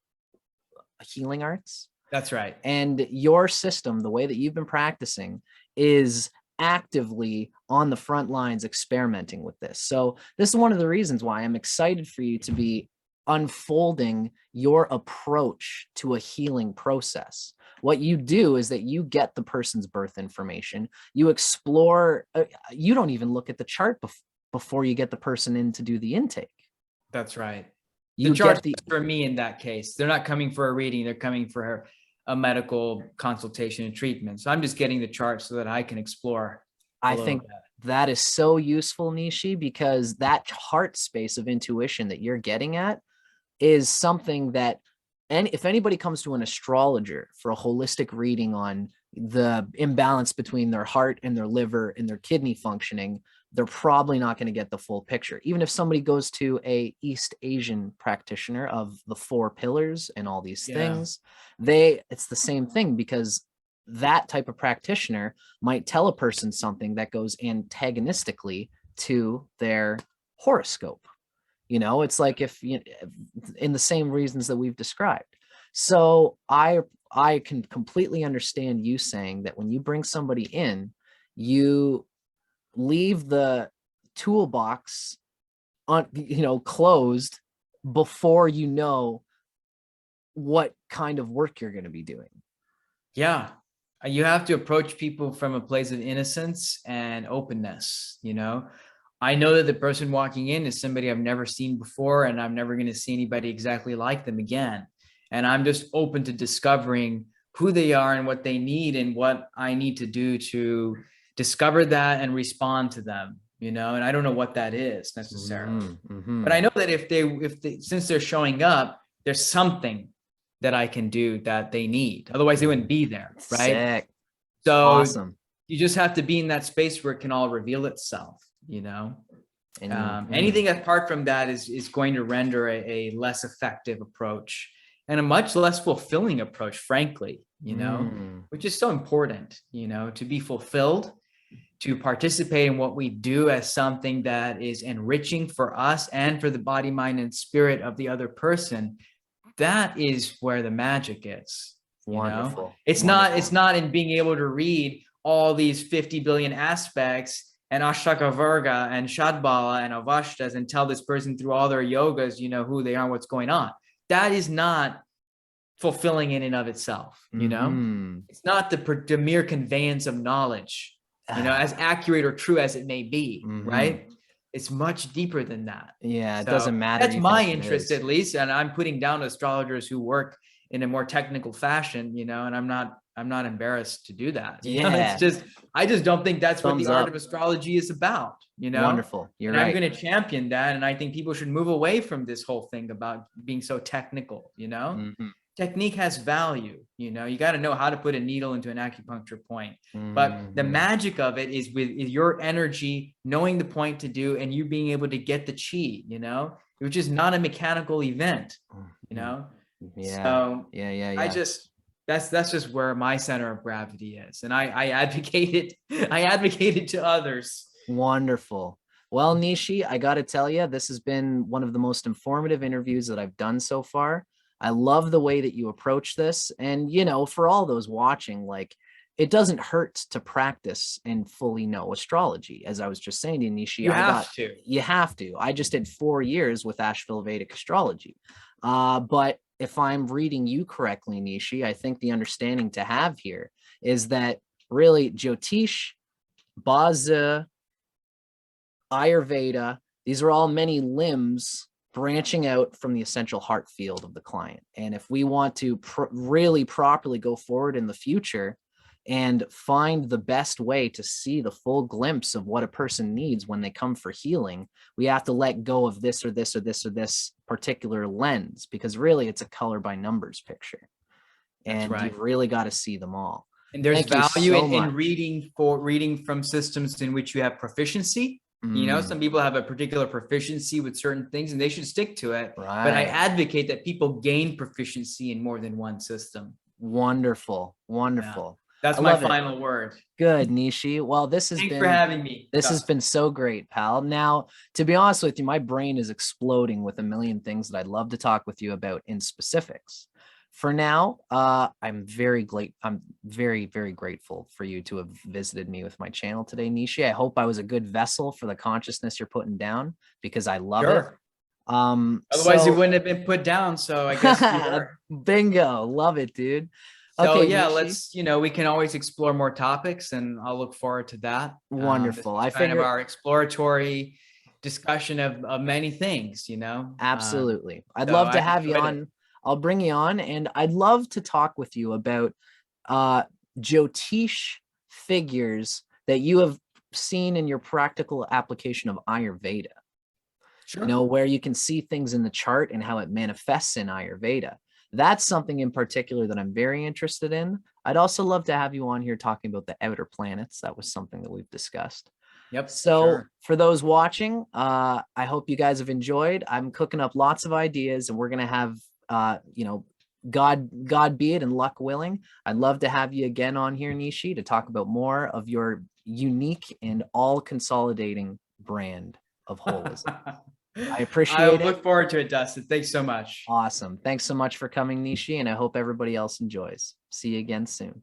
Healing Arts. That's right. And your system, the way that you've been practicing, is actively on the front lines experimenting with this. So this is one of the reasons why I'm excited for you to be unfolding your approach to a healing process. What you do is that you get the person's birth information, you explore, you don't even look at the chart before you get the person in to do the intake. That's right. You get for me in that case. They're not coming for a reading, they're coming for a medical consultation and treatment. So I'm just getting the chart so that I can explore. I think that is so useful, Neeshee, because that heart space of intuition that you're getting at is something that, and if anybody comes to an astrologer for a holistic reading on the imbalance between their heart and their liver and their kidney functioning, they're probably not going to get the full picture. Even if somebody goes to a East Asian practitioner of the 4 pillars and all these things, it's the same thing, because that type of practitioner might tell a person something that goes antagonistically to their horoscope. It's like if in the same reasons that we've described. So I can completely understand you saying that when you bring somebody in, you leave the toolbox closed before you know what kind of work you're going to be doing. Yeah. You have to approach people from a place of innocence and openness. I know that the person walking in is somebody I've never seen before, and I'm never going to see anybody exactly like them again. And I'm just open to discovering who they are and what they need and what I need to do to discover that and respond to them, and I don't know what that is necessarily. But I know that if they, since they're showing up, there's something that I can do that they need. Otherwise they wouldn't be there. Right. Sick. So awesome. You just have to be in that space where it can all reveal itself. Anything apart from that is going to render a less effective approach and a much less fulfilling approach, frankly, which is so important, to be fulfilled, to participate in what we do as something that is enriching for us and for the body, mind, and spirit of the other person. That is where the magic is. Wonderful. It's not in being able to read all these 50 billion aspects and Ashtaka Varga and Shadbala and Avashtas and tell this person through all their yogas, who they are, what's going on. That is not fulfilling in and of itself. It's not the mere conveyance of knowledge, as accurate or true as it may be, right? It's much deeper than that. Yeah, it doesn't matter. That's my interest, at least. And I'm putting down astrologers who work in a more technical fashion, and I'm not embarrassed to do that. It's I just don't think that's what the art of astrology is about. Wonderful. You're right. I'm going to champion that, and I think people should move away from this whole thing about being so technical. Technique has value. You got to know how to put a needle into an acupuncture point. But the magic of it is with your energy, knowing the point to do, and you being able to get the chi. Which is not a mechanical event. Yeah. So yeah. I just that's just where my center of gravity is, and I advocate it to others. Wonderful. Well, Neeshee, I got to tell you, this has been one of the most informative interviews that I've done so far. I love the way that you approach this, and for all those watching, like, it doesn't hurt to practice and fully know astrology. As I was just saying to you, Neeshee, you have to. I just did 4 years with Asheville Vedic astrology, but if I'm reading you correctly, Neeshee, I think the understanding to have here is that really Jyotish, Baza, Ayurveda, these are all many limbs branching out from the essential heart field of the client. And if we want to really properly go forward in the future and find the best way to see the full glimpse of what a person needs when they come for healing, we have to let go of this or this or this or this particular lens, because really it's a color by numbers picture. And you've really got to see them all. And there's value in reading from systems in which you have proficiency. Some people have a particular proficiency with certain things and they should stick to it. Right. But I advocate that people gain proficiency in more than one system. Wonderful. Yeah. That's my final word. Good, Neeshee. Well, thanks for having me. This has been so great, pal. Now, to be honest with you, my brain is exploding with a million things that I'd love to talk with you about in specifics. For now, I'm very, very grateful for you to have visited me with my channel today, Neeshee. I hope I was a good vessel for the consciousness you're putting down, because I love it. Otherwise, you wouldn't have been put down. So I guess you were. Bingo. Love it, dude. So yeah, let's, we can always explore more topics, and I'll look forward to that. Wonderful. I kind of our exploratory discussion of many things, Absolutely. I'd love to have you on. I'll bring you on, and I'd love to talk with you about Jyotish figures that you have seen in your practical application of Ayurveda. Sure. Where you can see things in the chart and how it manifests in Ayurveda. That's something in particular that I'm very interested in. I'd also love to have you on here talking about the outer planets. That was something that we've discussed. Yep. So Sure. for those watching, I hope you guys have enjoyed. I'm cooking up lots of ideas, and we're gonna have God be it and luck willing. I'd love to have you again on here, Neeshee, to talk about more of your unique and all consolidating brand of holism. I I appreciate it. look forward to it, Dustin. Thanks so much. Awesome. Thanks so much for coming, Neeshee, and I hope everybody else enjoys. See you again soon.